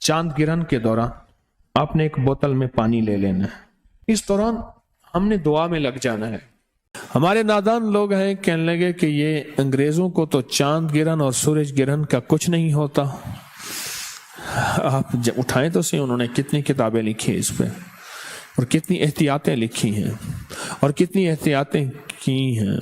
चांद गिरन के दौरान आपने एक बोतल में पानी ले लेना है। इस दौरान हमने दुआ में लग जाना है। हमारे नादान लोग हैं, कहने लगे कि ये अंग्रेजों को तो चांद गिरन और सूरज गिरन का कुछ नहीं होता। आप जब उठाएं तो सही, उन्होंने कितनी किताबें लिखी इस पे और कितनी एहतियातें लिखी हैं और कितनी एहतियातें की हैं।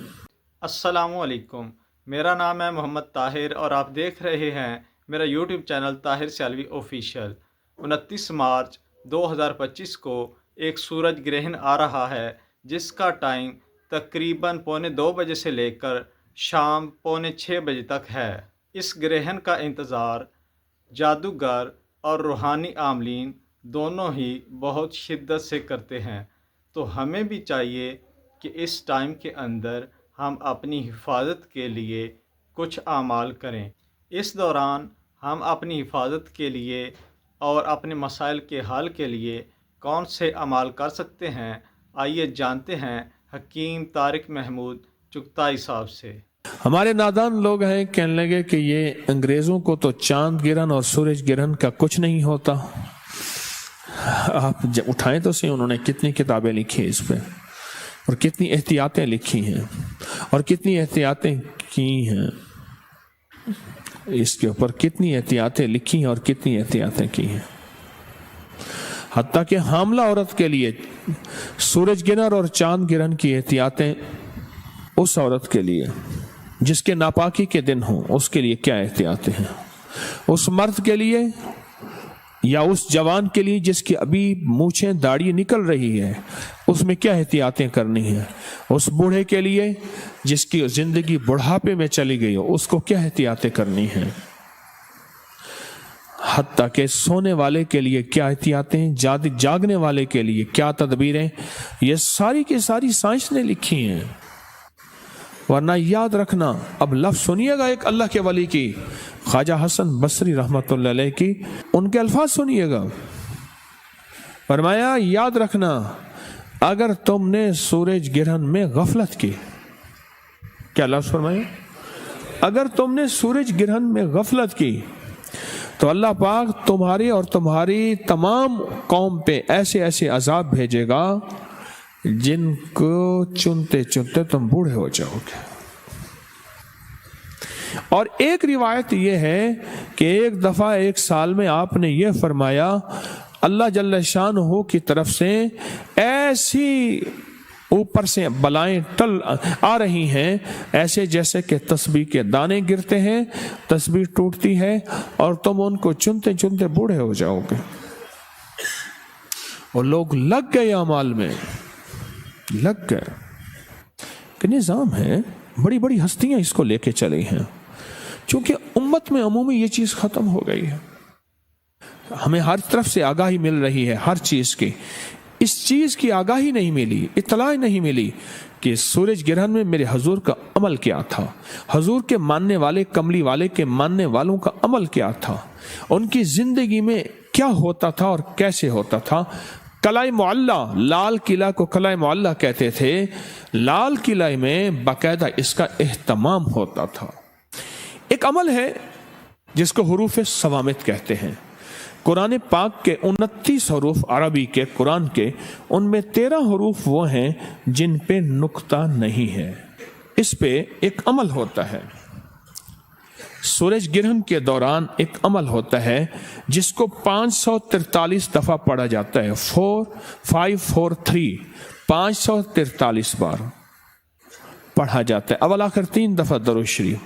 अस्सलामुअलैकुम, मेरा नाम है मोहम्मद ताहिर और आप देख रहे हैं मेरा YouTube channel Tahir Sialvi official. 29 मार्च 2025 को एक सूरज ग्रहण आ रहा है जिसका टाइम तकरीबन 1:45 बजे से लेकर शाम 5:45 बजे तक है। इस ग्रहण का इंतज़ार जादूगर और रूहानी आमलीन दोनों ही बहुत शिद्दत से करते हैं, तो हमें भी चाहिए कि इस टाइम के अंदर हम अपनी हिफाजत के लिए कुछ आमाल करें। इस दौरान हम अपनी हिफाजत के लिए और अपने मसाइल के हल के लिए कौन से अमाल कर सकते हैं, आइए जानते हैं हकीम तारिक महमूद चुगताई साहब से। हमारे नादान लोग हैं, कहने लगे कि ये अंग्रेजों को तो चांद गिरन और सूरज गिरन का कुछ नहीं होता। आप जब उठाएं तो सही, उन्होंने कितनी किताबें लिखी इस पे और कितनी एहतियातें लिखी हैं और कितनी एहतियातें की हैं। इसके ऊपर कितनी एहतियातें लिखी हैं और कितनी एहतियातें की हैं। हत्ता कि हामला औरत के लिए सूरज गिरन और चांद गिरन की एहतियातें उस औरत के लिए जिसके नापाकी के दिन हो, उसके लिए क्या एहतियातें हैं। उस मर्द के लिए या उस जवान के लिए जिसकी अभी मूछें दाढ़ी निकल रही है, उसमें क्या एहतियातें करनी है। उस बूढ़े के लिए जिसकी जिंदगी बुढ़ापे में चली गई हो, उसको क्या एहतियातें करनी है। हत्ता के सोने वाले के लिए क्या एहतियातें, जागने वाले के लिए क्या तदबीरें, ये सारी की सारी साइंस ने लिखी हैं। वरना याद रखना, अब लफ्ज सुनिएगा एक अल्लाह के वली की, ख्वाजा हसन बसरी रहमतुल्लाह अलैह की, उनके अल्फाज सुनिएगा। फरमाया, याद रखना अगर तुमने सूरज गिरहन में गफलत की, क्या लफ्ज फरमाया, अगर तुमने सूरज गिरहन में गफलत की तो अल्लाह पाक तुम्हारी और तुम्हारी तमाम कौम पे ऐसे ऐसे अजाब भेजेगा जिनको चुनते चुनते तुम बूढ़े हो जाओगे। और एक रिवायत यह है कि एक दफा एक साल में आपने ये फरमाया, अल्लाह जल्ल शानहू की तरफ से ऐसी ऊपर से बलाएं टल आ रही हैं, ऐसे जैसे कि तस्बीह के दाने गिरते हैं, तस्बीह टूटती है और तुम उनको चुनते चुनते बूढ़े हो जाओगे। और लोग लग गए अमाल में, लग गए कि निज़ाम है, बड़ी बड़ी हस्तियां इसको लेके चली हैं। क्योंकि उम्मत में अमूमी ये चीज़ ख़त्म हो गई है। हमें हर तरफ से आगाही मिल रही है हर चीज़ की। इस चीज़ की आगाही नहीं मिली, इत्तला नहीं मिली कि सूरज गिरहन में मेरे हजूर का अमल क्या था, हजूर के मानने वाले, कमली वाले के मानने वालों का अमल क्या था, उनकी ज़िंदगी में क्या होता था और कैसे होता था। कलाए मुअल्ला, लाल किला को कलाए मुअल्ला कहते थे। लाल किला में बाकायदा इसका एहतमाम होता था। एक अमल है जिसको हुरूफ सवामित कहते हैं। कुरान पाक के 29 हरूफ अरबी के कुरान के, उनमें 13 हरूफ वो हैं जिन पे नुक्ता नहीं है। इस पे एक अमल होता है। सूरज ग्रहण के दौरान एक अमल होता है जिसको 543 दफा पढ़ा जाता है। 4543 543 बार पढ़ा जाता है। अवल आखिर 3 दफा दरूद शरीफ।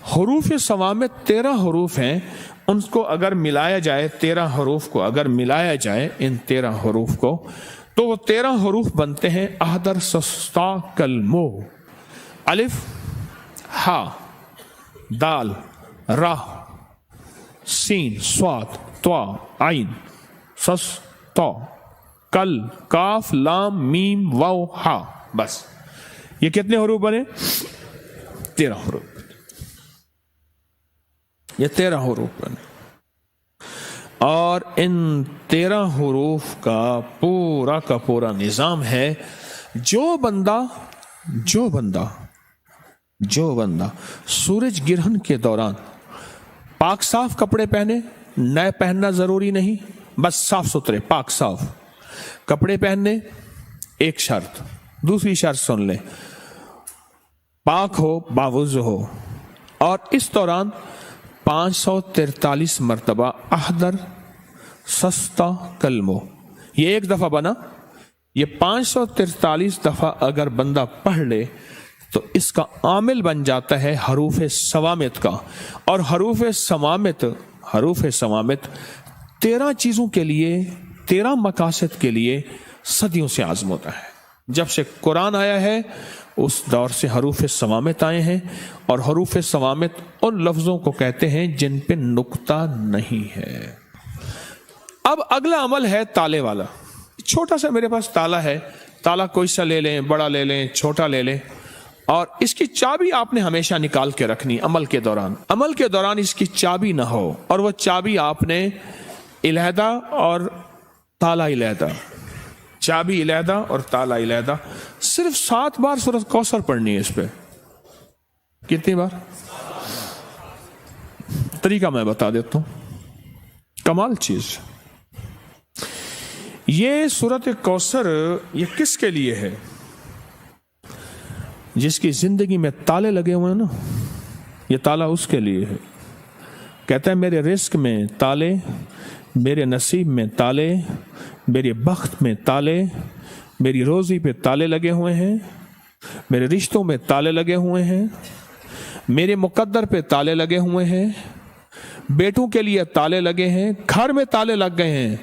हरूफ सवामित 13 हरूफ हैं, उनको अगर मिलाया जाए, 13 हरूफ को अगर मिलाया जाए इन 13 हरूफ को, तो वो 13 हरूफ बनते हैं अहदर सस्ता कलमो। अलिफ, हा, दाल, रा, सीन, स्वाद, त्वा, आइन, सस, तौ, कल, काफ, लाम, मीम, वाव, हा। बस ये कितने हरूफ बने? 13 हरूफ। ये 13 हरूफ बने और इन 13 हरूफ का पूरा निजाम है। जो बंदा सूरज ग्रहण के दौरान पाक साफ कपड़े पहने, नए पहनना जरूरी नहीं, बस साफ सुथरे पाक साफ कपड़े पहनने, एक शर्त। दूसरी शर्त सुन ले, पाक हो, बावुज़ हो, और इस दौरान 543 मरतबा अहदर सस्ता कलमो, ये एक दफा बना, ये 543 दफा अगर बंदा पढ़ ले तो इसका आमिल बन जाता है हरूफ सवामित का। और हरूफ सवामित 13 चीजों के लिए, 13 मकासद के लिए सदियों से आजमोता है। जब से कुरान आया है उस दौर से हरूफ सवामित आए हैं, और हरूफ सवामित उन लफ्जों को कहते हैं जिन पे नुक्ता नहीं है। अब अगला अमल है ताले वाला। छोटा सा मेरे पास ताला है, ताला कोई सा ले लें, बड़ा ले लें, छोटा ले लें, और इसकी चाबी आपने हमेशा निकाल के रखनी अमल के दौरान इसकी चाबी ना हो, और वह चाबी आपने इलहदा और ताला इलहदा, चाबी इलहदा और ताला इलहदा, सिर्फ 7 बार सूरत कौसर पढ़नी है। इस पे कितनी बार? तरीका मैं बता देता हूं, कमाल चीज। ये सूरत कौसर ये किसके लिए है? जिसकी जिंदगी में ताले लगे हुए हैं ना, ये ताला उसके लिए है। कहता है मेरे रिस्क में ताले, मेरे नसीब में ताले, मेरे बख्त में ताले, मेरी रोजी पे ताले लगे हुए हैं, मेरे रिश्तों में ताले लगे हुए हैं, मेरे मुकद्दर पे ताले लगे हुए हैं, बेटों के लिए ताले लगे हैं, घर में ताले लग गए हैं,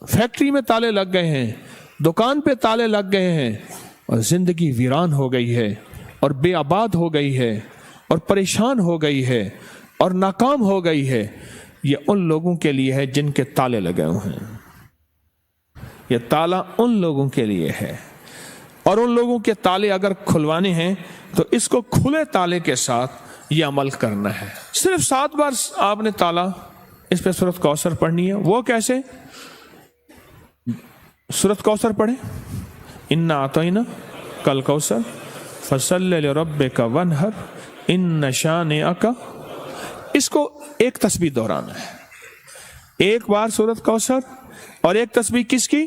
फैक्ट्री में ताले लग गए हैं, दुकान पे ताले लग गए हैं, और जिंदगी वीरान हो गई है, और बेआबाद हो गई है, और परेशान हो गई है, और नाकाम हो गई है। ये उन लोगों के लिए है जिनके ताले लगे हुए हैं। ये ताला उन लोगों के लिए है, और उन लोगों के ताले अगर खुलवाने हैं तो इसको खुले ताले के साथ ये अमल करना है। सिर्फ 7 बार आपने ताला इस पे सूरत कौसर पढ़नी है। वो कैसे? सूरत कौसर पढ़े, इन्ना आतैना कल कौसर फसल्लि लिरब्बिका वन्हर इन्न शानिअका। इसको एक तस्बीह दोहराना है, एक बार सूरत कौसर, और एक तस्बीह किसकी?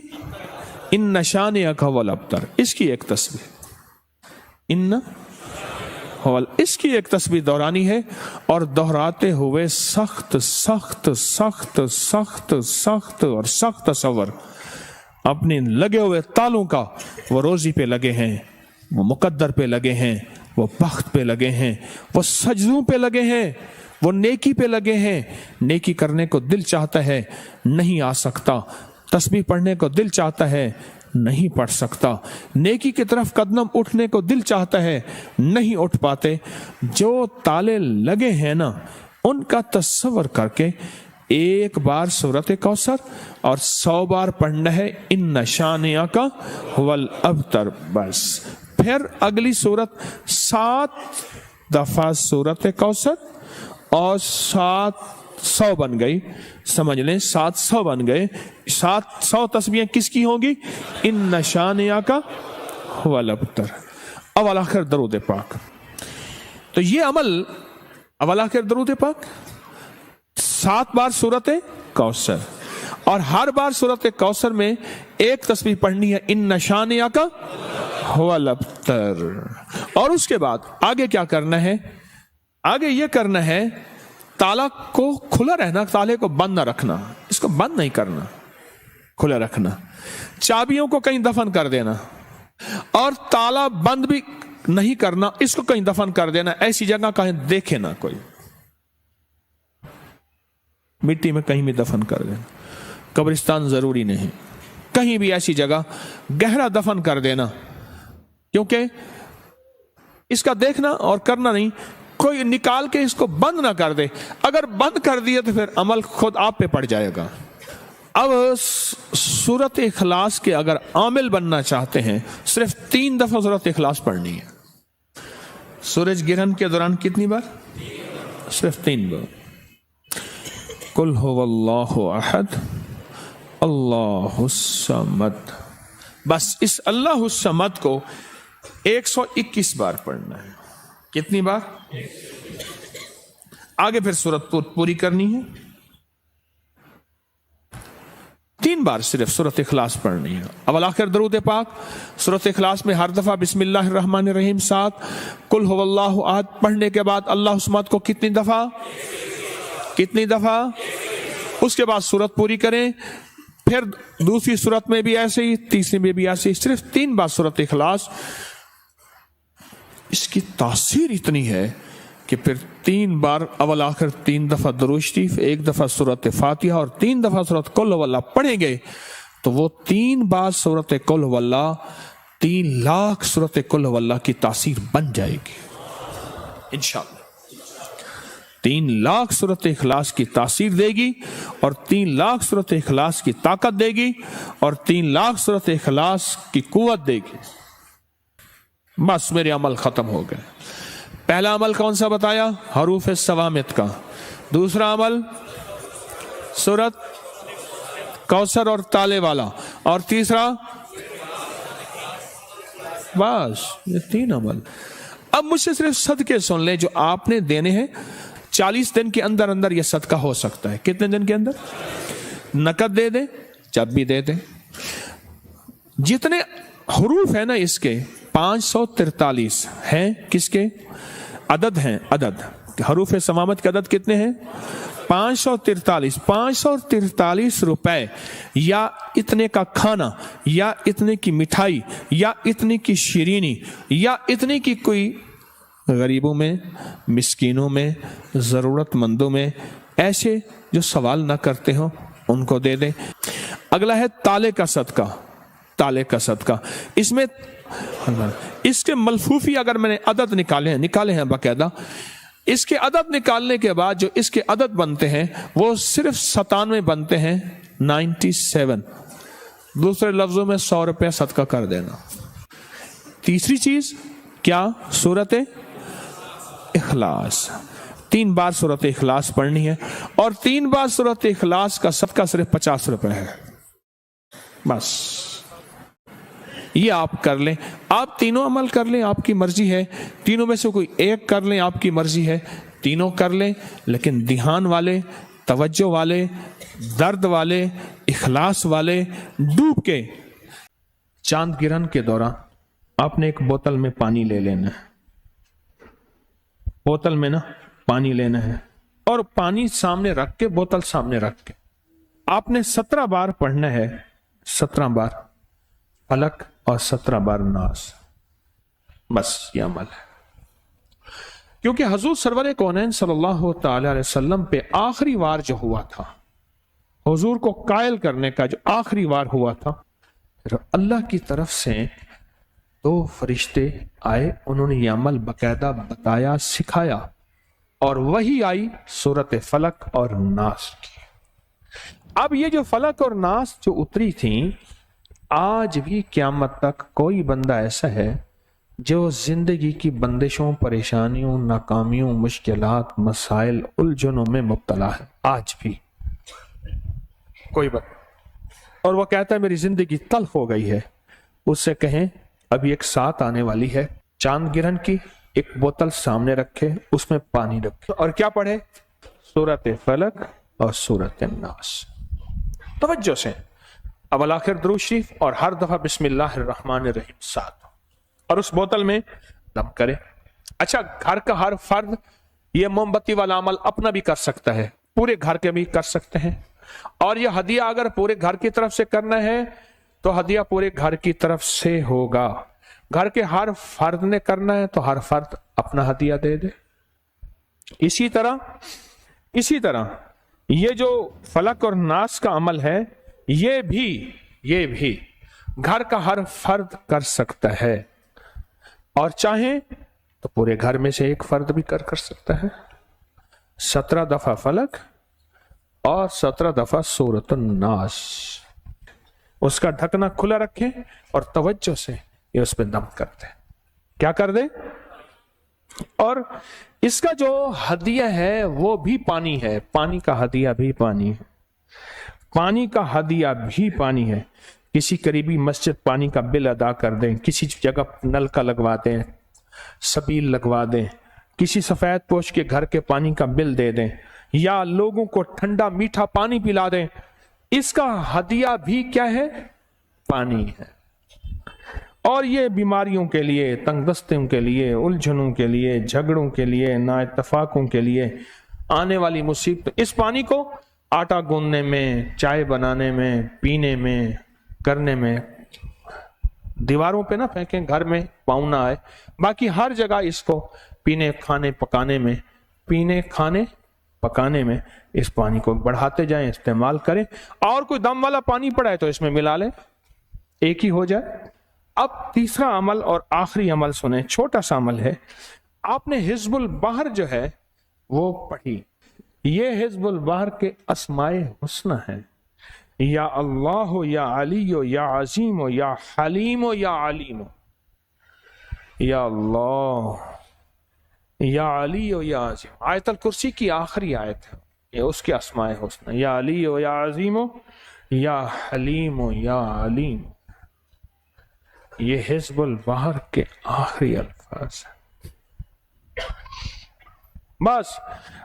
इन्न शानिअका वल अब्तर, इसकी एक तस्बीह, इन्न वल, इसकी एक तस्बीह दोहरानी है, और दोहराते हुए सख्त सख्त सख्त सख्त सख्त और सख्त तसव्वुर अपने लगे हुए तालों का, वो रोजी पे लगे हैं, वो मुकद्दर पे लगे हैं, वो बख्त पे लगे हैं, वो सजदों पे लगे हैं, वो नेकी पे लगे हैं। नेकी करने को दिल चाहता है, नहीं आ सकता। तस्बीह पढ़ने को दिल चाहता है, नहीं पढ़ सकता। नेकी की तरफ कदम उठने को दिल चाहता है, नहीं उठ पाते। जो ताले लगे हैं ना, उनका तस्वर करके एक बार सूरत कौसर और 100 बार पढ़ना है इन्न शानिअका वल अब्तर, बस। फिर अगली सूरत 7 दफा सूरत कौसर और 700 बन गई, समझ लें 700 बन गए। 700 तस्बीहें किसकी होंगी? इन्न शानिअका वल अब्तर। अवल आखिर दरूद पाक। तो ये अमल अवल आखिर दरूद पाक, 7 बार सूरत कौसर, और हर बार सूरत कौसर में एक तस्बीह पढ़नी है इन्न शानिअका वल अब्तर। और उसके बाद आगे क्या करना है? आगे ये करना है, ताला को खुला रहना, ताले को बंद ना रखना, इसको बंद नहीं करना, खुला रखना। चाबियों को कहीं दफन कर देना, और ताला बंद भी नहीं करना, इसको कहीं दफन कर देना, ऐसी जगह कहीं देखे ना कोई, मिट्टी में कहीं भी दफन कर देना। कब्रिस्तान जरूरी नहीं, कहीं भी ऐसी जगह गहरा दफन कर देना, क्योंकि इसका देखना और करना नहीं, कोई निकाल के इसको बंद ना कर दे। अगर बंद कर दिया तो फिर अमल खुद आप पे पड़ जाएगा। अब सूरत इखलास के अगर आमिल बनना चाहते हैं, सिर्फ 3 दफा सूरत इखलास पढ़नी है। सूरज गिरहन के दौरान कितनी बार? सिर्फ 3 बार। कुल हुवल्लाहु अहद अल्लाहुस समद, बस इस अल्लाहुस समद को 121 बार पढ़ना है। कितनी बार? आगे फिर सूरत पूरी करनी है। 3 बार सिर्फ सूरत इखलास पढ़नी है। अवल आखिर दरूद पाक सूरत इखलास में हर दफा बिस्मिल्लाहिर्रहमानिर्रहीम 7, कुल हुवल्लाहु अहद पढ़ने के बाद अल्लाह समद को कितनी दफा, उसके बाद सूरत पूरी करें। फिर दूसरी सूरत में भी ऐसे ही, तीसरी में भी ऐसे ही, सिर्फ 3 बार सूरत इखलास। इसकी तासीर इतनी है कि फिर 3 बार अवल आखिर 3 दफा दुरूद शरीफ, 1 दफा सूरत फातिहा और 3 दफा सूरत कुल हुवल्लाह पढ़ेंगे तो वो 3 बार सूरत कुल हुवल्लाह 3 लाख सूरत कुल हुवल्लाह की तासीर बन जाएगी इंशाअल्लाह। 3 लाख सूरत इखलास की तासीर देगी और 3 लाख सूरत इखलास की ताकत देगी और 3 लाख सूरत इखलास की कुव्वत देगी। बस मेरे अमल खत्म हो गए। पहला अमल कौन सा बताया? हरूफ सवामित का। दूसरा अमल सूरत कौसर और ताले वाला। और तीसरा, बस ये 3 अमल। अब मुझसे सिर्फ सदके सुन ले जो आपने देने हैं। 40 दिन के अंदर अंदर यह सदका हो सकता है। कितने दिन के अंदर? नकद दे दे, जब भी दे दे। जितने हरूफ है ना इसके 543 हैं। किसके अदद हैं? अदद हरूफ सवामत के अदद कितने हैं? 543। 543 रुपए या इतने का खाना या इतने की मिठाई या इतने की शीरीनी या इतने की कोई गरीबों में, मिस्कीनों में, ज़रूरतमंदों में, ऐसे जो सवाल ना करते हो उनको दे दें। अगला है ताले का सदका। ताले का सदका, इसमें इसके मलफूफी अगर मैंने अदद निकाले हैं बाकायदा, इसके अदद निकालने के बाद जो इसके अदद बनते हैं वो सिर्फ 97 बनते हैं। 97। दूसरे लफ्जों में 100 रुपया सदका कर देना। तीसरी चीज क्या? सूरत इखलास। 3 बार सूरत इखलास पढ़नी है और 3 बार सूरत इखलास का सदका सिर्फ 50 रुपए है। बस ये आप कर लें। आप तीनों अमल कर लें, आपकी मर्जी है। तीनों में से कोई एक कर लें, आपकी मर्जी है। तीनों कर लें, लेकिन ध्यान वाले, तवज्जो वाले, दर्द वाले, इखलास वाले, डूब के। चांद गिरन के दौरान आपने एक बोतल में पानी ले लेना है। बोतल में ना पानी लेना है और पानी सामने रख के, बोतल सामने रख के आपने 17 बार पढ़ना है। 17 बार फलक और 17 बार नास। बस ये अमल है। क्योंकि हजूर सरवर कौनैन सल्लल्लाहु ताला अलैहि वसल्लम पे आखिरी वार जो हुआ था, हुजूर को कायल करने का जो आखिरी वार हुआ था, फिर अल्लाह की तरफ से 2 फरिश्ते आए। उन्होंने ये अमल बकायदा बताया, सिखाया और वही आई सूरत फलक और नास की। अब ये जो फलक और नास जो उतरी थी, आज भी क़यामत तक कोई बंदा ऐसा है जो जिंदगी की बंदिशों, परेशानियों, नाकामियों, मुश्किलात, मसाइल, उलझनों में मुब्तला है। आज भी कोई बंदा, और वो कहता है मेरी जिंदगी तल्ख हो गई है। उससे कहें अभी एक साथ आने वाली है, चांद गिरहन की, एक बोतल सामने रखे, उसमें पानी रखे और क्या पढ़े? सूरत फलक और सूरत नास। तवज्जो से अवल आखिर दुरूद शरीफ और हर दफा बिस्मिल्लाहिर्रहमानिर्रहीम 7 और उस बोतल में दम करे। अच्छा, घर का हर फर्द ये मोमबत्ती वाला अमल अपना भी कर सकता है, पूरे घर के भी कर सकते हैं। और यह हदिया अगर पूरे घर की तरफ से करना है तो हदिया पूरे घर की तरफ से होगा। घर के हर फर्द ने करना है तो हर फर्द अपना हदिया दे दे। इसी तरह ये जो फलक और नास का अमल है, ये भी घर का हर फर्द कर सकता है और चाहे तो पूरे घर में से एक फर्द भी कर सकता है। 17 दफा फलक और 17 दफा सूरत नास। उसका ढकना खुला रखें और तवज्जो से ये उस पर दम करते। क्या कर दे? और इसका जो हदिया है वो भी पानी है। पानी का हदिया भी पानी है। पानी का हदिया भी पानी है। किसी करीबी मस्जिद पानी का बिल अदा कर दें, किसी जगह नलका लगवा दें, सबील लगवा दें, किसी सफेद पोश के घर के पानी का बिल दे दें, या लोगों को ठंडा मीठा पानी पिला दें, اس کا ہدیہ بھی کیا ہے؟ پانی ہے. اور یہ بیماریوں کے لیے، تنگ دستیوں کے لیے، الجھنوں کے لیے، جھگڑوں کے لیے، نا اتفاقوں کے لیے، آنے والی مصیبت، اس پانی کو آٹا گوندنے میں، چائے بنانے میں، پینے میں، کرنے میں، دیواروں پہ نہ پھینکیں، گھر میں پاؤں نہ آئے، باقی ہر جگہ اس کو پینے کھانے پکانے میں اس پانی کو بڑھاتے جائیں، استعمال کریں. اور کوئی دم والا پانی پڑا ہے تو اس میں ملا لیں، ایک ہی ہو جائے. اب تیسرا عمل اور آخری عمل سنیں، چھوٹا سا عمل ہے. آپ نے حزب البحر جو ہے وہ پڑھی. یہ حزب البحر کے اسماء حسنی ہیں، یا اللہ یا علی یا عظیم یا حلیم یا علیم. یا اللہ یا علی یا عظیم. آیت الکرسی کی آخری آیت ہے، یہ اس کے اسماء حسنی، یا علی یا عظیم یا حلیم یا علیم. یہ حزب البحر کے آخری الفاظ ہیں. بس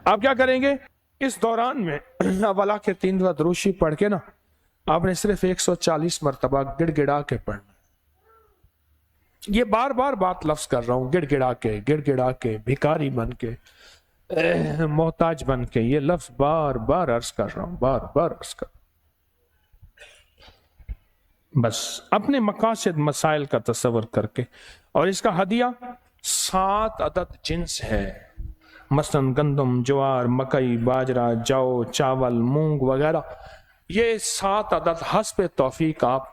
آپ کیا کریں گے اس دوران میں؟ اولا کے 3 دفعہ درود شریف پڑھ کے نا آپ نے صرف 140 مرتبہ گڑ گڑا کے پڑھنا. یہ بار بار بات لفظ کر رہا ہوں، گڑ گڑا کے، بھکاری بن کے، محتاج بن کے، یہ لفظ بار بار عرض کر رہا ہوں، بار بار عرض کر. بس اپنے مقاصد مسائل کا تصور کر کے. اور اس کا ہدیہ 7 عدد جنس ہے، مثلا گندم، جوار، مکئی، باجرہ، جو، چاول، مونگ وغیرہ. یہ 7 عدد حسب توفیق آپ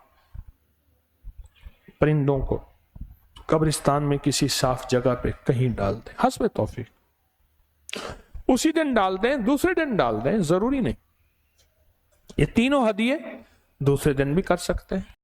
پرندوں کو قبرستان میں کسی صاف جگہ پہ کہیں ڈال دیں، حسب توفیق. اسی دن ڈال دیں، دوسرے دن ڈال دیں، ضروری نہیں. یہ تینوں ہدیے دوسرے دن بھی کر سکتے ہیں.